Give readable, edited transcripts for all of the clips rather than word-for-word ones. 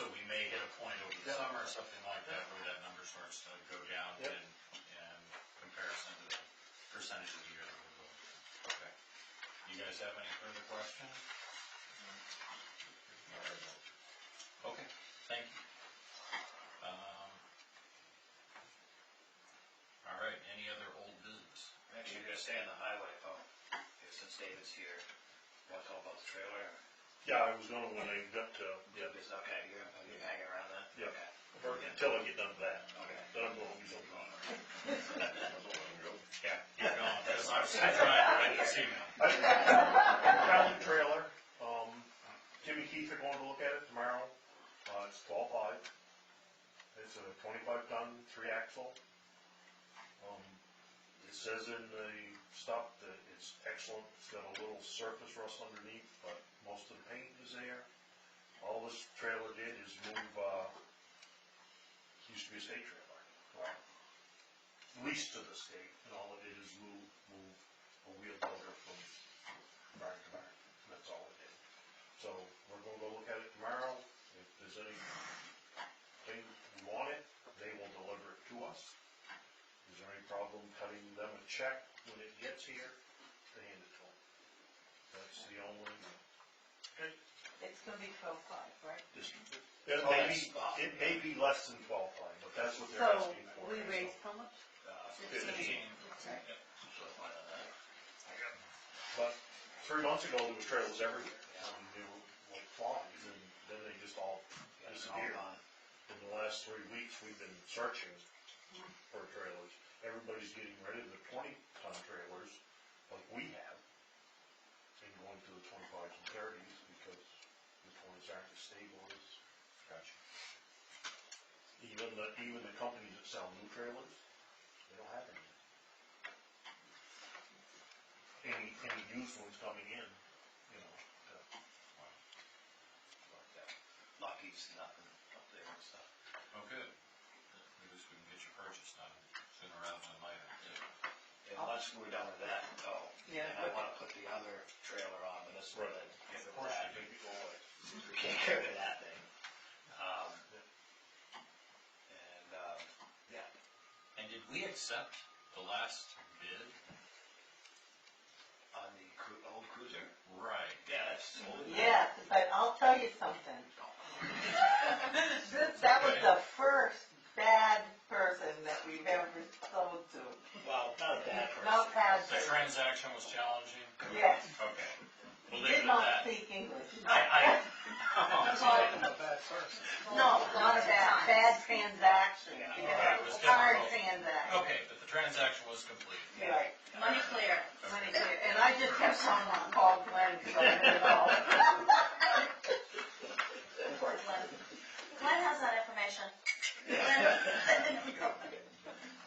So we may hit a point over the summer or something like that where that number starts to go down in comparison to the percentage of the year that we're going. Okay. You guys have any further questions? Okay, thank you. All right, any other old business? Actually, you're gonna stay on the highway phone, since David's here. You want to talk about the trailer? Yeah, I was gonna when I got to. Yeah, it's okay, you're hanging around then? Yeah. Okay. Until I get done with that. Okay. Then I'm going to be so gone. Yeah, keep going, because I'm still trying to write this email. Found the trailer. Tim and Keith are going to look at it tomorrow. It's 12.5. It's a 25-ton, 3-axle. It says in the stuff that it's excellent. It's got a little surface rust underneath, but most of the paint is there. All this trailer did is move, used to be a state trailer. Well, leased to the state, and all it did is move a wheel loader from barn to barn. That's all it did. So we're going to go look at it tomorrow. If there's anything we want it, they will deliver it to us. Is there any problem cutting them a check when it gets here to hand it to them? That's the only. Okay. It's going to be 12.5, right? It may be less than 12.5, but that's what they're So asking for. we raised how much? 15. But 3 months ago, there was trailers everywhere. They were like flies, and then they just all disappeared. In the last 3 weeks, we've been searching for trailers. Everybody's getting rid of the 20-ton trailers like we have and going to the 25s and 30s because the 20s aren't as stable as. Gotcha. Even the companies that sell new trailers, they don't have any. Any used ones coming in, you know. Lucky's nothing up there and stuff. Oh, good. At least we can get your purchase done sooner rather than later. And once we're done with that, Yeah. and I want to put the other trailer on, but this one, Of course, you take it away. we can't get rid of that thing. And did we accept the last bid? On the old cruiser? Right. Yeah, that's totally. Yeah, but I'll tell you something. That was the first bad person that we've ever sold to. Well, not a bad person. Not bad The person. transaction was challenging? Yes. Okay. We'll Did leave it not at that. speak English. That's not even a bad person. No, not a bad transaction. Yeah. Okay, it was Hard difficult. transaction. Okay, but the transaction was completed. Right. Money clear. Money clear. And I just kept on call Glenn because I didn't know. Poor Glenn. Glenn has that information.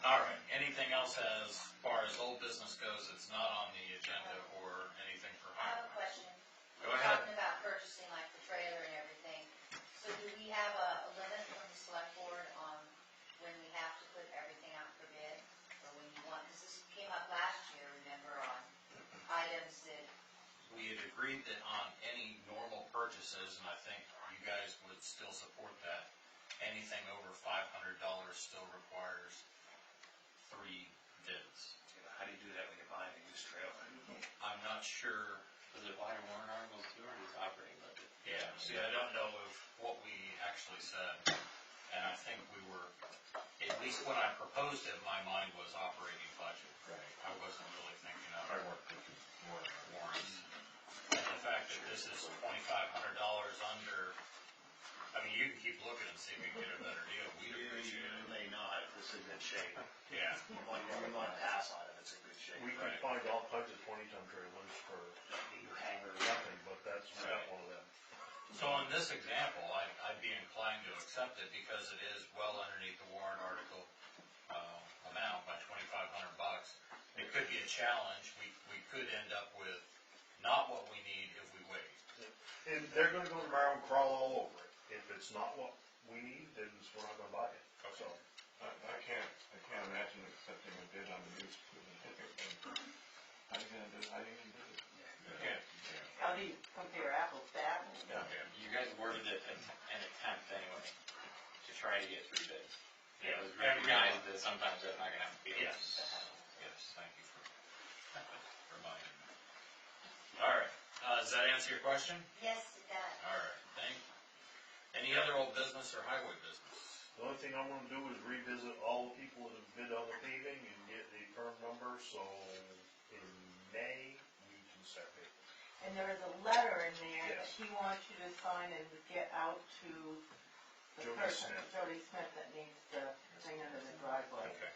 All right, anything else as far as old business goes that's not on the agenda or anything for I have highway? a question. Go We're ahead. talking about purchasing like the trailer and everything. So do we have a limit from the select board on when we have to put everything out for bid? Or when you want, because this came up last year, remember, on items that, We had agreed that on any normal purchases, and I think you guys would still support that, anything over $500 still requires 3 bids. How do you do that when you're buying a used trailer? I'm not sure. Does it buy a warrant article too, or is it operating budget? Yeah, see, I don't know if what we actually said, and I think we were, at least when I proposed it, my mind was operating budget. Right. I wasn't really thinking of I work with warrants. And the fact that this is $2,500 under, I mean, you can keep looking and see if you can get a better deal. We'd appreciate You it. may not, if it's in good shape. Yeah. We want to pass on it if it's in good shape. We can find all kinds of 20-ton trailers for New hangers. nothing, but that's not one of them. So in this example, I'd be inclined to accept it because it is well underneath the warrant article amount by $2,500. It could be a challenge. We could end up with not what we need if we wait. And they're gonna go tomorrow and crawl all over it. If it's not what we need, then we're not gonna buy it. So, I can't imagine accepting a bid on the used equipment. How are you gonna do it? You can't. How do you compare apples to apples? Yeah. Okay. You guys worded it in a tenth anyway. trying to get 3 bids. Yeah, It was I recognized realize. that sometimes that's not gonna be able Yes. to happen. Yes, thank you for reminding me. All right, does that answer your question? Yes, it does. All right, thank you. Any other old business or highway business? The only thing I'm gonna do is revisit all the people that have bid on the paving and get a firm number, so in May, we can start paving. And there is a letter in there that Yes. he wants you to sign and get out to the Jody person, Smith. Jody Smith, that needs the thing under the driveway. Okay.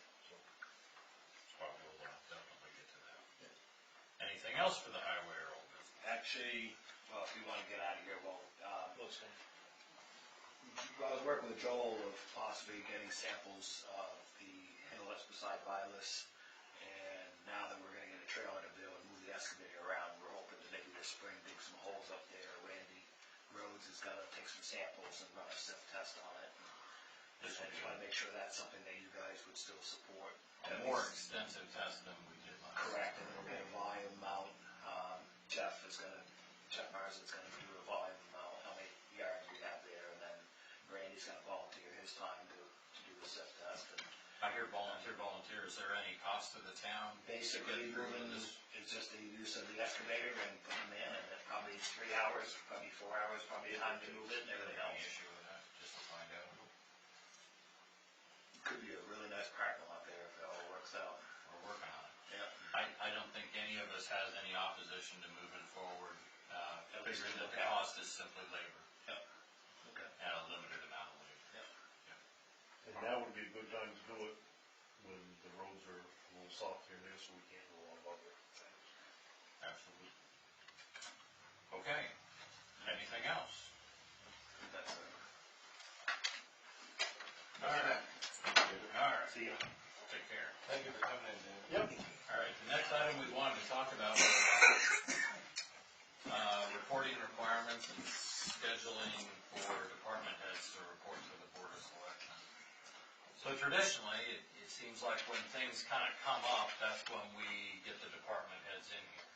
Well, we'll definitely get to that. Anything else for the highway or old business? Actually, well, if you wanna get out of here, well, Looks good. I was working with Joel of possibly getting samples of the inlets beside Vilas, and now that we're gonna get a trailer to be able to move the excavator around, we're hoping to maybe this spring dig some holes up there. Randy Rhodes is gonna take some samples and run a sift test on it. This I will just be wanna make sure that's something that you guys would still support. a more extensive test than we did last. Correct, and we'll get a volume mount. Jeff Mars is gonna do a volume mount, how many yards we have there, and then Randy's gonna volunteer his time to do the sift test. And I hear volunteer. Is there any cost to the town? basically, to get through moving this? is just the use of the excavator and putting them in, and it probably is 3 hours, probably 4 hours, probably time to move it and everything Any else. issue with that, just to find out? Could be a really nice parking lot there if it all works out. We're working on it. Yeah. I don't think any of us has any opposition to moving forward, At least figuring that look the at it. cost is simply labor Okay. and a limited amount of labor. And now would be a good time to do it when the roads are a little soft here and there, so we can't go on other things. Absolutely. Okay, anything else? That's it. All right. All right, See ya. take care. Thank you for coming in, Dan. Yep. All right, the next item we wanted to talk about was reporting requirements and scheduling for department heads to report to the Board of Selectmen. So traditionally, it seems like when things kind of come up, that's when we get the department heads in here.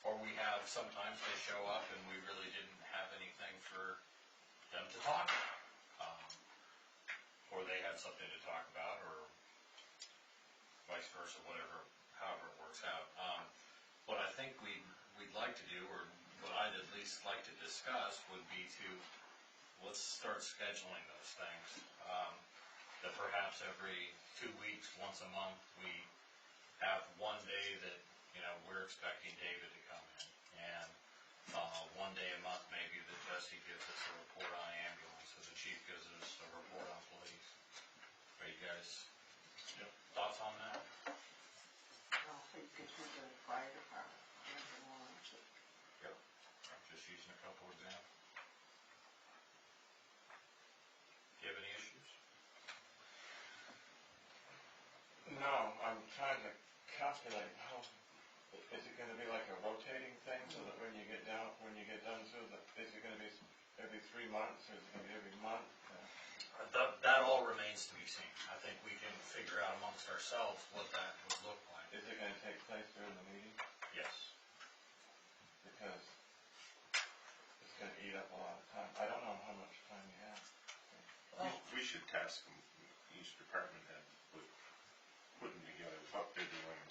Or we have, sometimes they show up and we really didn't have anything for them to talk about. Or they had something to talk about, or vice versa, however it works out. What I think we'd like to do, or what I'd at least like to discuss, would be let's start scheduling those things. That perhaps every 2 weeks, once a month, we have one day that, we're expecting David to come in. And one day a month maybe that Jesse gives us a report on ambulance, or the chief gives us a report on police. Are you guys, thoughts on that? I'll say get to the fire department. Yep. I'm just using a couple examples. Do you have any issues? No, I'm trying to calculate how, is it gonna be like a rotating thing, so that when you get done to the, is it gonna be every 3 months, or is it gonna be every month? That all remains to be seen. I think we can figure out amongst ourselves what that would look like. Is it gonna take place during the meeting? Yes. Because it's gonna eat up a lot of time. I don't know how much time you have. We should task them, each department head with putting together what they're doing.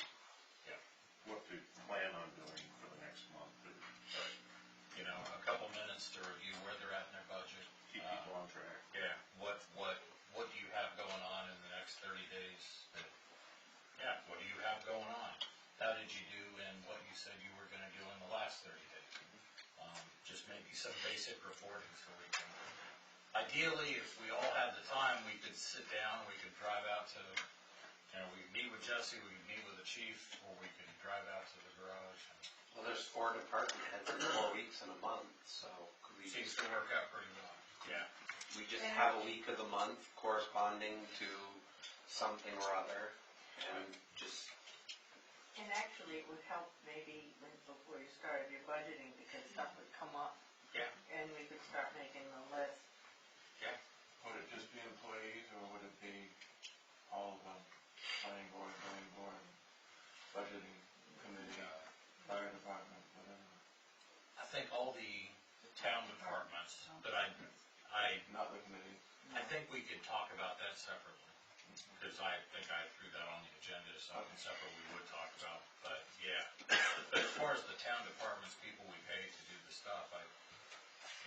Yeah. What they plan on doing for the next month, or A couple minutes to review where they're at in their budget. keep people on track. Yeah, what do you have going on in the next 30 days? What do you have going on? How did you do in what you said you were gonna do in the last 30 days? Just maybe some basic reporting so we can, ideally, if we all had the time, we could sit down, we could drive out to, we could meet with Jesse, we could meet with the chief, or we could drive out to the garage. Well, there's 4 department heads in 4 weeks in a month, so could we Seems just, to work out pretty well. Yeah. we just have a week of the month corresponding to something or other, and just, And actually, it would help maybe before you started your budgeting, because stuff would come up. Yeah. And we could start making the list. Would it just be employees, or would it be all of them? Planning board, budgeting committee, fire department, whatever? I think all the town departments, but I Not the committee. think think we could talk about that separately, because I think I threw that on the agenda as something separate we would talk about, but yeah. But as far as the town departments, people we pay to do the stuff,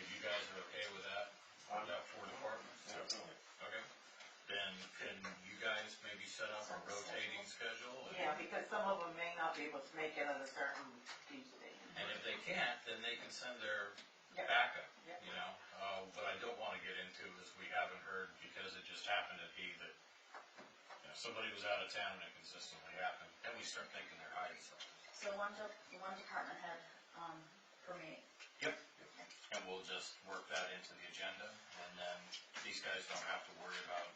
if you guys are okay with that, on that 4 departments? Definitely. Okay, then can you guys maybe set up a rotating schedule? Yeah, because some of them may not be able to make it on a certain Tuesday. And if they can't, then they can send their Yep. backup, Yep. you know? What I don't wanna get into is we haven't heard, because it just happened to be that, somebody was out of town and it consistently happened, then we start thinking they're hiding something. So one department head, per meeting. Yep. And we'll just work that into the agenda, and then these guys don't have to worry about,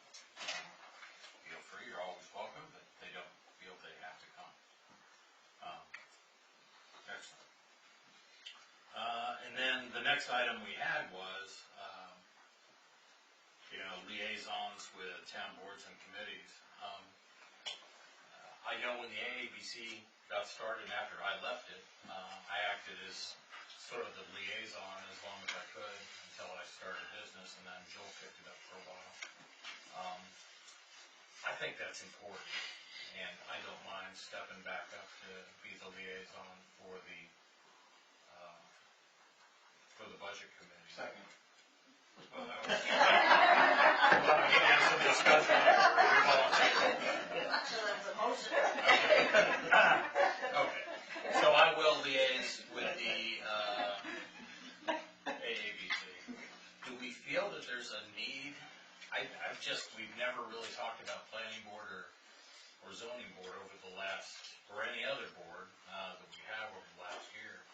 feel free, you're always welcome, but they don't feel they have to come. Excellent. And then the next item we had was, liaisons with town boards and committees. I know when the AABC got started after I left it, I acted as sort of the liaison as long as I could until I started business, and then Joel picked it up for a while. I think that's important, and I don't mind stepping back up to be the liaison for the budget committee. Second. Well, that was. Well, we need to have some discussion. So that's a motion. Okay, so I will liaise with the AABC. Do we feel that there's a need? We've never really talked about planning board or zoning board over the last, or any other board that we have over the last year.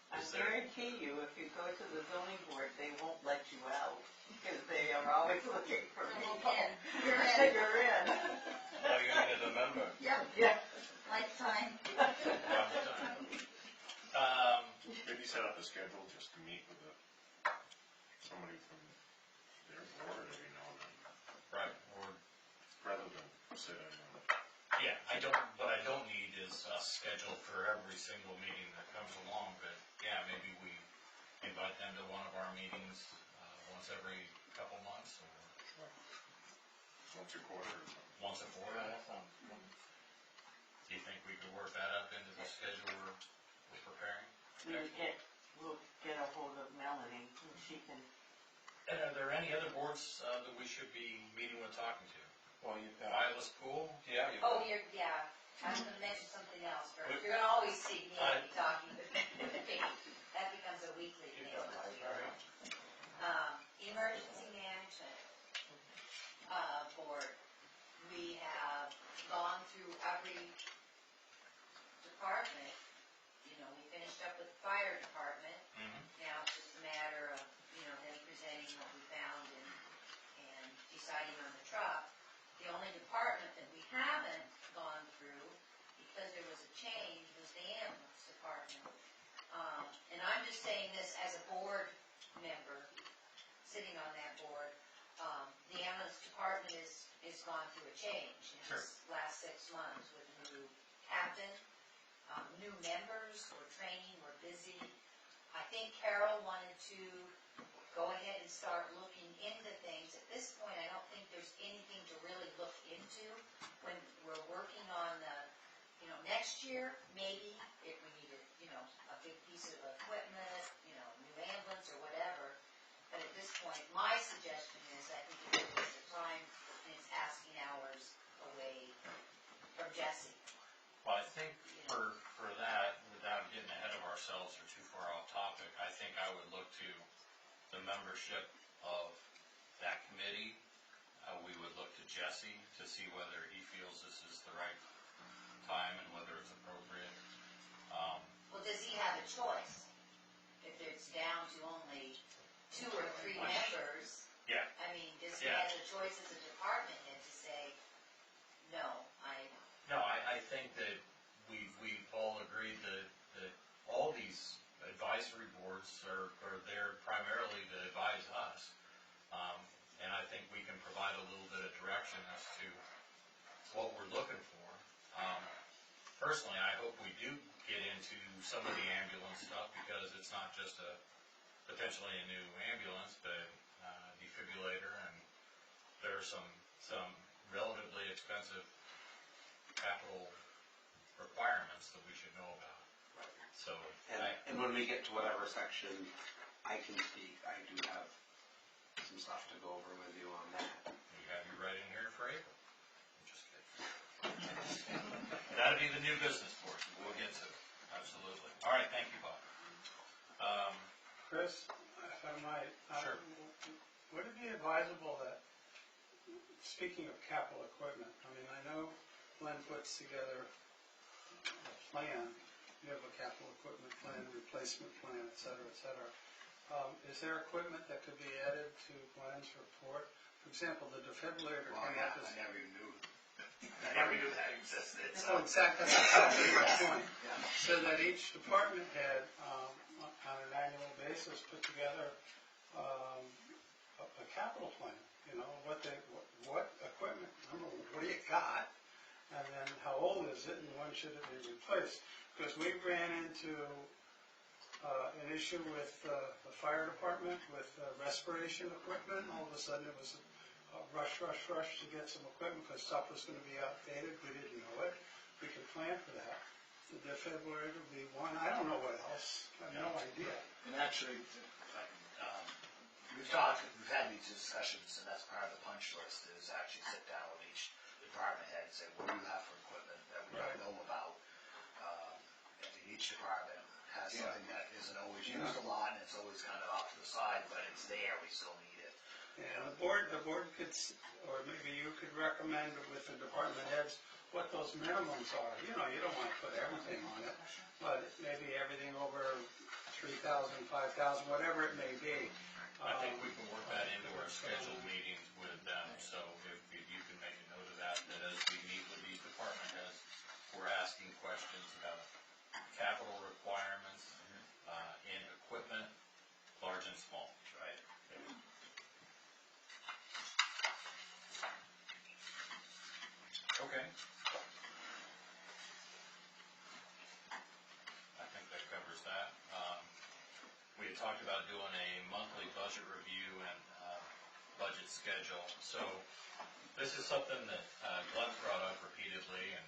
I Is there? guarantee you, if you go to the zoning board, they won't let you out, because they are always looking for people. You're in. You're in. Are you gonna get a member? Yep, Yeah. lifetime. Maybe set up a schedule just to meet with somebody from their board every now and then, Right, or, rather than sit in on it. yeah, what I don't need is a schedule for every single meeting that comes along, but yeah, maybe we invite them to one of our meetings once every couple months, or Once a quarter or something. once a quarter. Yeah, that sounds good. Do you think we could work that up into the schedule we're preparing? We'll get a hold of Melanie, and she can. And are there any other boards that we should be meeting with, talking to? Well, you've got. Wireless pool? Yeah, you've Oh, got. I was gonna mention something else first. You're gonna always see me talking with me. That becomes a weekly thing. You've got library. Emergency management, board. We have gone through every department. We finished up with the fire department. Mm-hmm. Now it's just a matter of, them presenting what we found and deciding on the truck. The only department that we haven't gone through, because there was a change, was the ambulance department. And I'm just saying this as a board member, sitting on that board. The ambulance department is gone through a change in this last 6 months with a new captain, new members, we're training, we're busy. I think Carol wanted to go ahead and start looking into things. At this point, I don't think there's anything to really look into. When we're working on next year, maybe if we needed, a big piece of equipment, new ambulance or whatever. But at this point, my suggestion is I think it's a waste of time and it's asking hours away from Jesse. Well, I think for that, without getting ahead of ourselves or too far off topic, I think I would look to the membership of that committee. We would look to Jesse to see whether he feels this is the right time and whether it's appropriate. Well, does he have a choice? If it's down to only 2 or 3 members, Yeah. I mean, does he Yeah. have a choice as a department head to say, no, No, I think that we've all agreed that all these advisory boards are there primarily to advise us. And I think we can provide a little bit of direction as to what we're looking for. Personally, I hope we do get into some of the ambulance stuff, because it's not just potentially a new ambulance, but defibrillator and are some relatively expensive capital requirements that we should know about. So, And when we get to whatever section I can speak, I do have some stuff to go over with you on that. we have you right in here for April. I'm just kidding. That'd be the new business for us, we'll get to it, absolutely. All right, thank you, Bob. Chris, if I might. Sure. Would it be advisable that, speaking of capital equipment, I mean, I know Glenn puts together a plan, you have a capital equipment plan, replacement plan, et cetera, et cetera. Is there equipment that could be added to Glenn's report? For example, the defibrillator Well, came yeah, up as... I never even knew that existed, so. Well, exactly, that's exactly my point. Yeah. So that each department head, on an annual basis, put together a capital plan, you know, what equipment, number one, what do you got? And then how old is it and when should it be replaced? Because we ran into an issue with the fire department with respiration equipment. All of a sudden it was a rush to get some equipment because stuff was going to be outdated. We didn't know it. We could plan for that. The defibrillator would be one. I don't know what else. I have no idea. And actually, we've had these discussions, and that's part of the punch list, is actually sit down with each department head and say, what do you have for equipment that we don't know about? And each department has something that isn't always used a lot, and it's always kind of off to the side, but it's there, we still need it. And the board could, or maybe you could recommend with the department heads what those minimums are. You know, you don't want to put everything on it, but maybe everything over 3,000, 5,000, whatever it may be. I think we can work that into our scheduled meetings with them, so if you can make a note of that as we meet with these department heads, we're asking questions about capital requirements, in equipment, large and small. Right. Okay. I think that covers that. We had talked about doing a monthly budget review and budget schedule. So this is something that Glenn brought up repeatedly, and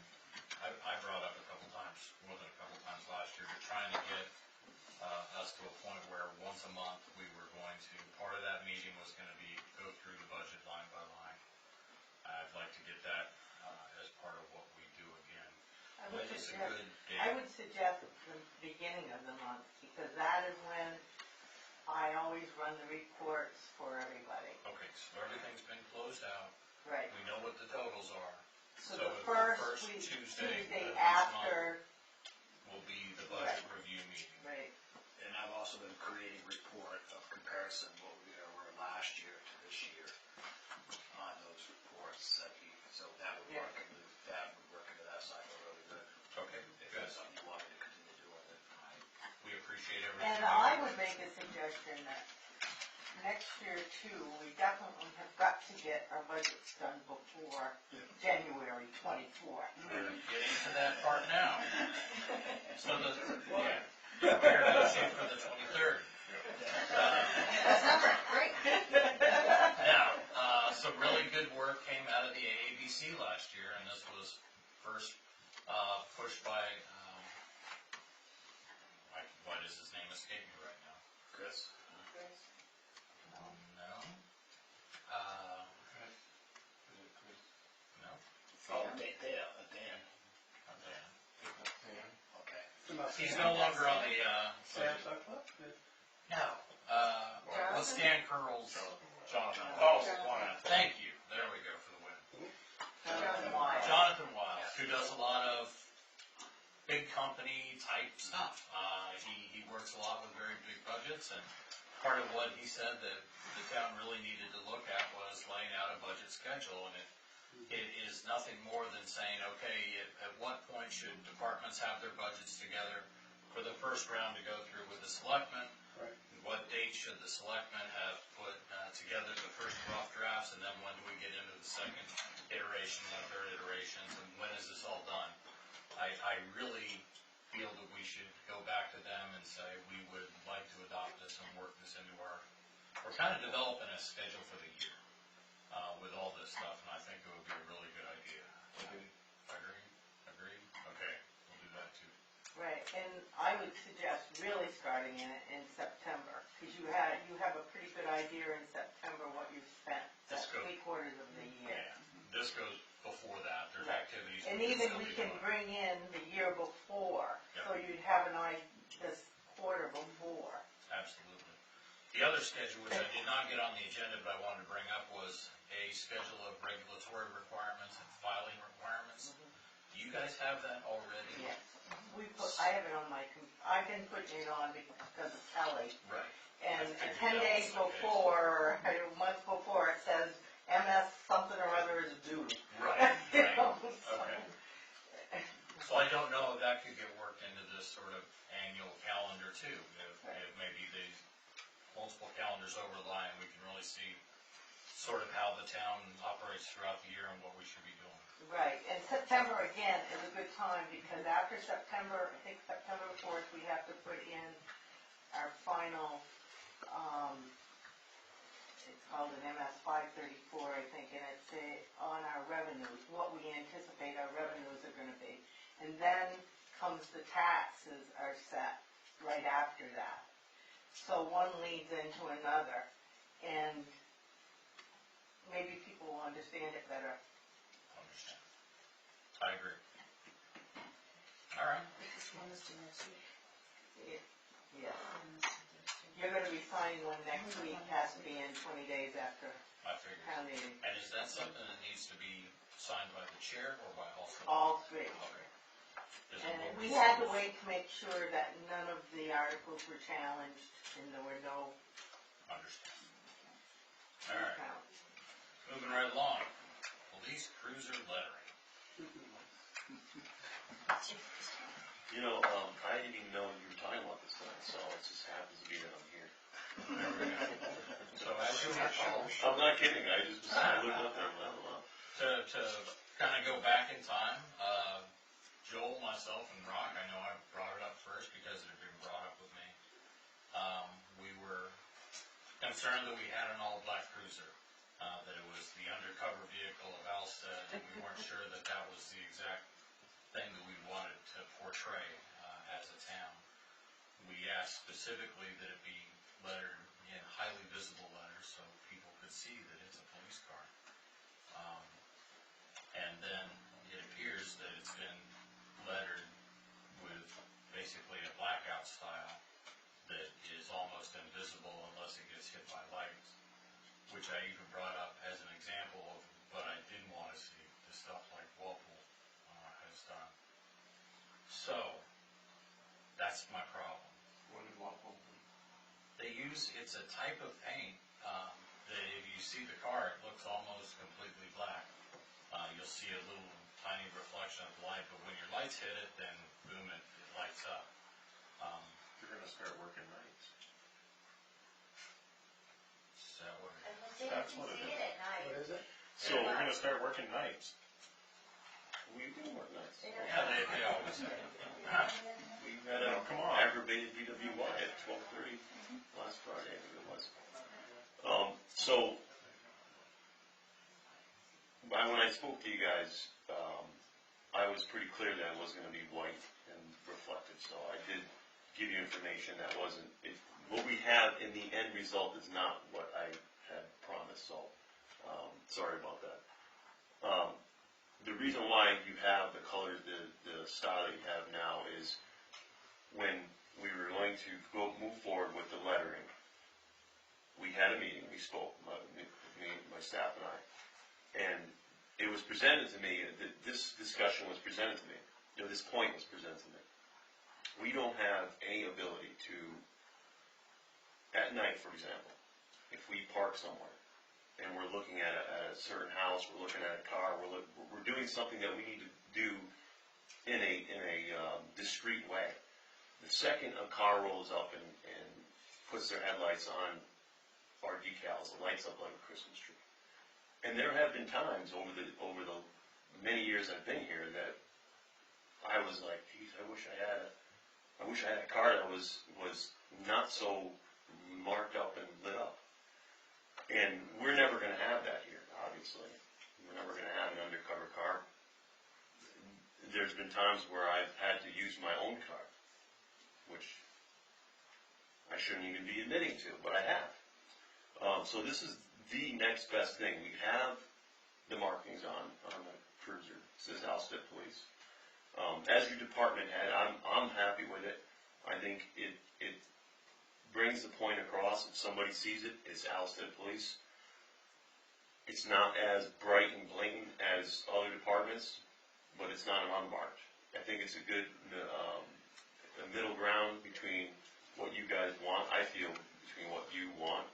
I brought up a couple times, more than a couple times last year, trying to get us to a point where once a month we were going to, part of that meeting was going to be go through the budget line by line. I'd like to get that as part of what we do again. When is a good day? I would suggest the beginning of the month, because that is when I always run the reports for everybody. Okay, so everything's been closed out. Right. We know what the totals are. So So the the first first week, Tuesday Tuesday of each after, will be the budget review meeting. right. And I've also been creating a report of comparison, what we were last year to this year on those reports. So that would work into that cycle really good. Okay, If good. that's something you want me to continue doing, then We appreciate everything. And I would make a suggestion that next year too, we definitely have got to get our budgets done before January 24th. We're getting to that part now. So we're going to shoot for the 23rd. That's number, great. Now, some really good work came out of the AABC last year, and this was first pushed by, what is his name escaping me right now? Chris? No. No? Oh, Dan. Not Dan. Okay. He's no longer on the, Sam Sutcliffe? no, what's Dan Curl's? Jonathan. Oh, thank you, there we go for the win. Jonathan Wiles, who does a lot of big company type stuff. He works a lot with very big budgets, and part of what he said that the town really needed to look at was laying out a budget schedule, and it is nothing more than saying, okay, at what point should departments have their budgets together for the first round to go through with the selectmen? Right. What date should the selectmen have put together the first rough drafts, and then when do we get into the second iteration, the third iterations, and when is this all done? I really feel that we should go back to them and say we would like to adopt this and work this into we're kind of developing a schedule for the year with all this And even we can bring in the year before, so you'd have an eye this quarter before. Absolutely. The other schedule, which I did not get on the agenda, but I wanted to bring up, was a schedule of regulatory requirements and filing requirements. Do you guys have that already? Yes. I have it on I've been putting it on because it's Ellie. Right. And I figured 10 that days was the case. before, a month before, it says MS something or other is due. Right, You right. know, Okay. So I don't know if that could get worked into this sort of annual calendar too. If maybe the multiple calendars overlay and we can really see sort of how the town operates throughout the year and what we should be doing. Right, and September again is a good time because after September, I think September 4th, we have to put in our final, it's called an MS 534, I think, and it's on our revenues, what we anticipate our revenues are gonna be. And then comes the taxes are set right after that. So one leads into another, and maybe people will understand it better. Understand. I agree. All right. This one is due next week. Yeah. You're gonna be signing one next week, has to be in 20 days after I figured. town meeting. And is that something that needs to be signed by the chair or by Alstead? All three. Okay. Is it And what we had to wait to make sure that none of the articles were challenged and there were no Understand. All right. counts. Moving right along. Police cruiser lettering. You know, I didn't even know you were talking about this tonight, so it just happens to be that I'm here. There we go. So as you recall, I'm not kidding, I just looked up there, well, to kind of go back in time, Joel, myself, and Rock, I know I brought it up first because it had been brought up with me. We were concerned that we had an all-black cruiser, that it was the undercover vehicle of Alstead, and we weren't sure that that was the exact thing that we wanted to portray as a town. We asked specifically that it be lettered in highly visible letters so people could see that it's a police car. And then it appears that it's been lettered with basically a blackout style that is almost invisible unless it gets hit by lights, which I even brought up as an example of what I didn't want to see, the stuff like Walpole has done. So, that's my problem. What did Walpole do? It's a type of paint that if you see the car, it looks almost completely black. You'll see a little tiny reflection of light, but when your lights hit it, then boom, it lights up. You're gonna start working nights. Is that what And the city That's can what it see is. it at night. What is it? So they're gonna start working nights. we do work nights. Yeah, they always have. We had Oh, an come on. aggravated VWY at 12:30 last Friday, I think it was. So, when I spoke to you guys, I was pretty clear that it was gonna be white and reflective, so I did give you information that wasn't, what we have in the end result is not what I had promised, so, sorry about that. The reason why you have the color, the style that you have now is when we were going to move forward with the lettering, we had a meeting, we spoke, my staff and I, and it was presented to me, this discussion was presented to me, this point was presented to me. We don't have any ability to, at night, for example, if we park somewhere and we're looking at a certain house, we're looking at a car, we're doing something that we need to do in a discreet way. The second a car rolls up and puts their headlights on our decals, it lights up like a Christmas tree. And there have been times over the many years I've been here that I was like, geez, I wish I had a car that was not so marked up and lit up. And we're never going to have that here, obviously. We're never going to have an undercover car. There's been times where I've had to use my own car, which I shouldn't even be admitting to, but I have. So this is the next best thing. We have the markings on the cruiser, it says Alstead Police. As your department head, I'm happy with it. I think it brings the point across. If somebody sees it, it's Alstead Police. It's not as bright and blatant as other departments, but it's not unmarked. I think it's a good a middle ground between what you guys want. I feel between what you want,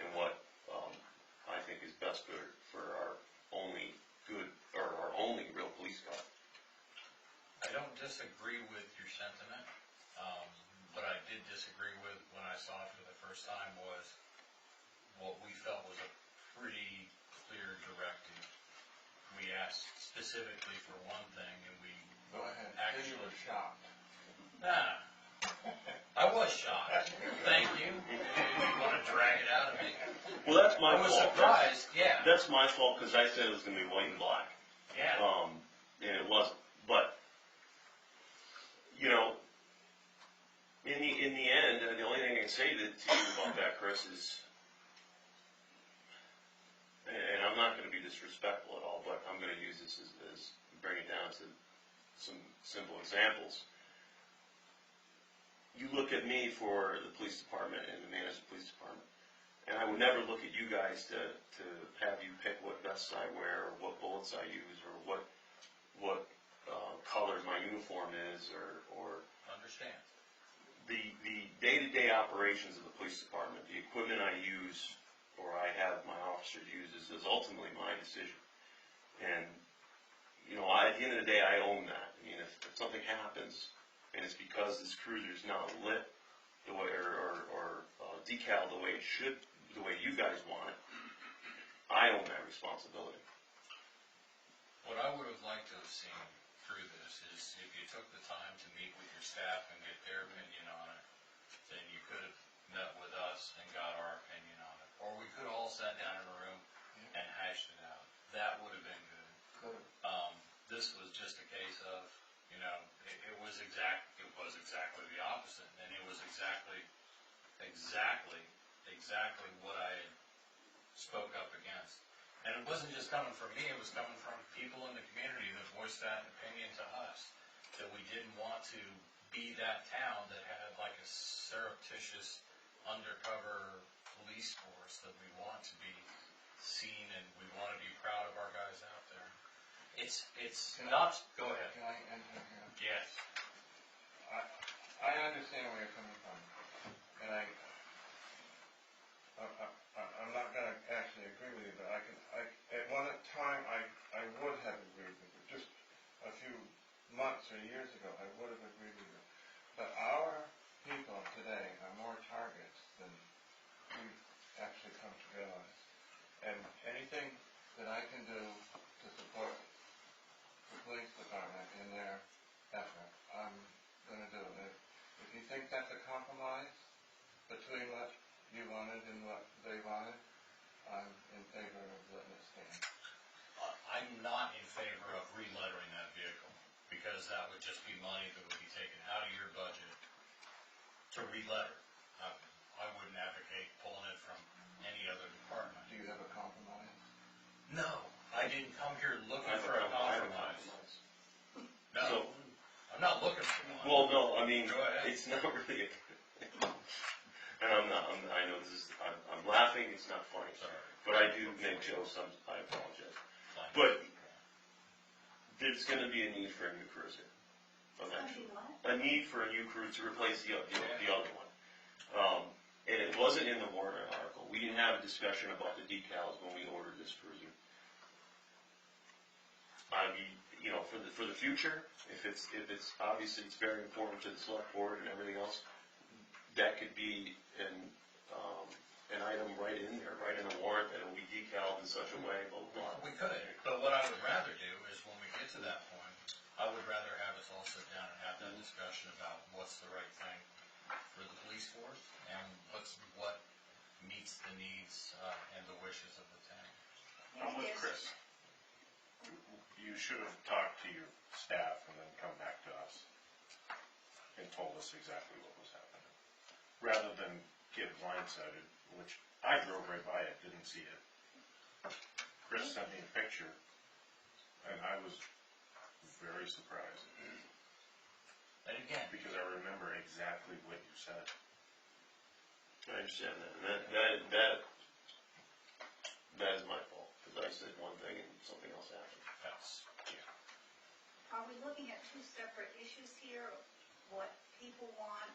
and what I think is best for our only good or our only real police car. I don't disagree with your sentiment. What I did disagree with when I saw it for the first time was what we felt was a pretty clear directive. We asked specifically for one thing, and we Go ahead, actually you were shocked. I was shocked. Thank you. You want to drag it out of me? Well, that's my I was fault. surprised. Yeah. That's my fault because I said it was going to be white and black. Yeah. And it wasn't. But you know, in the end, the only thing I can say to you about that, Chris, is, and I'm not going to be disrespectful at all, but I'm going to use this as bring it down to some simple examples. You look at me for the police department and the manager of the police department, and I would never look at you guys to have you pick what vests I wear or what bullets I use or what color my uniform is or Understand. the day-to-day operations of the police department, the equipment I use or I have my officers use is ultimately my decision. And you know, at the end of the day, I own that. I mean, if something happens and it's because this cruiser's not lit the way or decaled the way it should, the way you guys want it, I own that responsibility. What I would have liked to have seen through this is if you took the time to meet with your staff and get their opinion on it, then you could have met with us and got our opinion on it. Or we could have all sat down in a room and hashed it out. That would have been good. This was just a case of, you know, it was exactly the opposite, and it was exactly what I had spoke up against. And it wasn't just coming from me, it was coming from people in the community that voiced that opinion to us, that we didn't want to be that town that had like a surreptitious undercover police force, that we want to be seen and we want to be proud of our guys out there. It's not, go ahead. Can I enter here? Yes. I understand where you're coming from, and I'm not going to actually agree with you, but at one time I would have agreed with you. Just a few months or years ago, I would have agreed with you. But our people today are more targets than we've actually come to realize. And anything that I can do to support the police department in their effort, I'm going to do it. If you think that's a compromise between what you wanted and what they wanted, I'm in favor of letting it stand. I'm not in favor of re-lettering that vehicle, because that would just be money that would be taken out of your budget to re-letter. I wouldn't advocate pulling it from any other department. Do you have a compromise? No, I didn't come here looking for a compromise. No, So, I'm not looking for one. well, no, I mean, Go ahead. it's not really and I know this is, I'm laughing, it's not funny. Sorry. But I do make jokes, I apologize. But there's gonna be a need for a new cruiser, eventually. A need for a new cruiser to replace the other one. And it wasn't in the warrant article. We didn't have a discussion about the decals when we ordered this cruiser. I mean, you know, for the future, if it's obviously it's very important to the select board and everything else, that could be an item right in there, right in the warrant, that it will be decaled in such a way, blah, blah, blah. We could, but what I would rather do is when we get to that point, I would rather have us all sit down and have that discussion about what's the right thing for the police force and what meets the needs and the wishes of the town. I'm with Chris. You should have talked to your staff and then come back to us and told us exactly what was happening, rather than get blindsided, which I drove right by it, didn't see it. Chris sent me a picture, And I was very surprised, And again, because I remember exactly what you said. I understand that, and that is my fault, because I said one thing and something else happened. that's, Are we looking at two separate issues here? What people want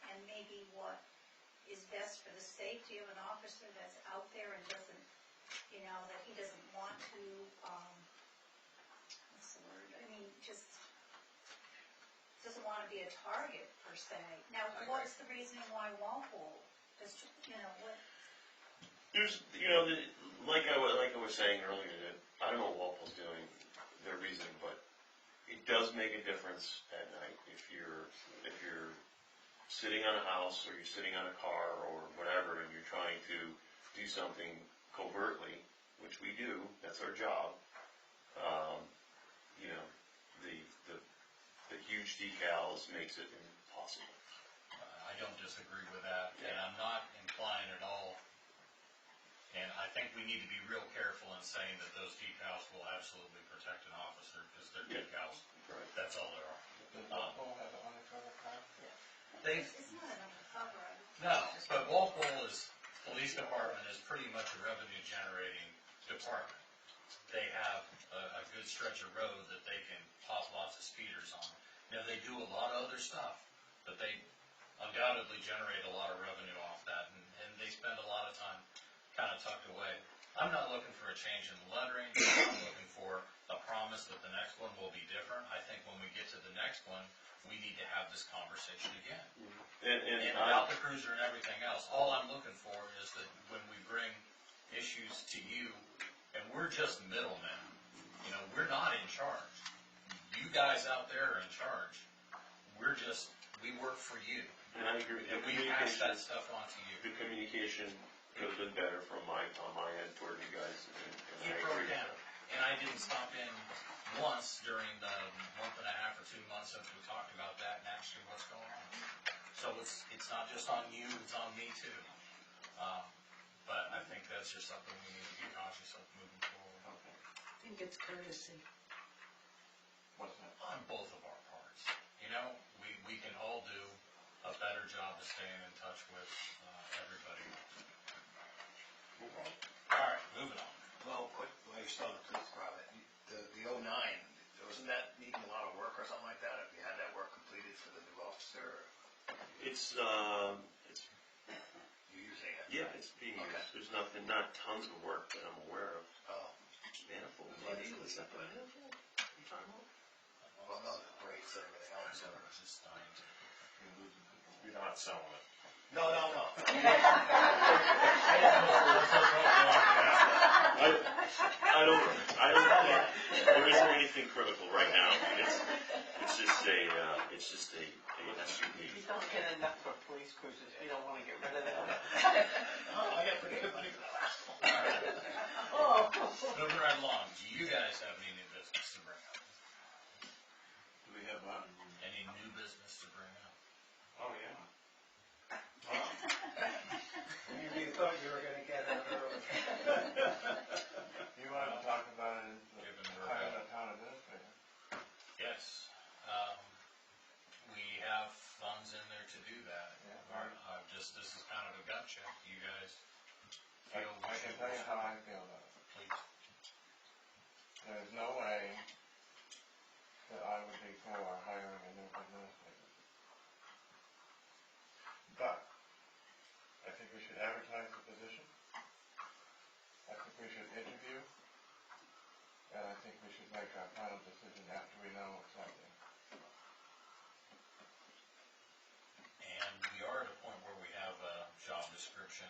and maybe what is best for the safety of an officer that's out there and doesn't, that he doesn't want to, what's the word? I mean, just doesn't want to be a target per se. Now, what's the reasoning why Walpole is, what? There's, like I was saying earlier, that I don't know what Walpole's doing, their reasoning, but it does make a difference at night if you're sitting on a house or you're sitting on a car or whatever, and you're trying to do something covertly, which we do, that's our job. The huge decals makes it impossible. I don't disagree with that, and I'm not inclined at all. And I think we need to be real careful in saying that those decals will absolutely protect an officer, because they're decals. Right. That's all they are. Does Walpole have an undercover car? They've, It's not an undercover. no, but Walpole police department is pretty much a revenue generating department. They have a good stretch of road that they can pop lots of speeders on. Now, they do a lot of other stuff, but they undoubtedly generate a lot of revenue off that, and they spend a lot of time kind of tucked away. I'm not looking for a change in the lettering. I'm looking for a promise that the next one will be different. I think when we get to the next one, we need to have this conversation again. And about the cruiser and everything else, all I'm looking for is that when we bring issues to you, and we're just middlemen, we're not in charge. You guys out there are in charge. We work for you. And I agree. And we pass that stuff on to you. The communication could have been better on my end toward you guys. You broke down, and I didn't stop in once during the month and a half or 2 months since we talked about that and asked you what's going on. So it's not just on you, it's on me too. But I think that's just something we need to be conscious of moving forward. I think it's courtesy. What's that? On both of our parts. We can all do a better job of staying in touch with everybody. All right, moving on. Well, quick, while you're still on the police department, the 09, wasn't that needing a lot of work or something like that? Have you had that work completed for the new officer? Or It's you using it? yeah, it's being Okay. used. There's not tons of work that I'm aware of. Oh, Manifold, maybe, is that the manifold you talking about? well, no, the brakes and everything else. I was just dying to. You're not selling it. No. I don't think, there isn't anything critical right now. It's just a SUV. You don't get enough for police cruisers, we don't wanna get rid of them. Oh, I got pretty good money for the last one. Oh. Moving right along, do you guys have any new business to bring up? Do we have one? Any new business to bring up? Oh, yeah. Maybe you thought you were gonna get out early. You want to talk about it, Given we're hiring out. a town administrator? Yes, we have funds in there to do that. Yeah. This is kind of a gut check. Do you guys I feel? can tell you how I feel about it. Please. There's no way that I would be for hiring a new administrator. But, I think we should advertise the position. I think we should interview. And I think we should make our final decision after we know what's out there. And we are at a point where we have a job description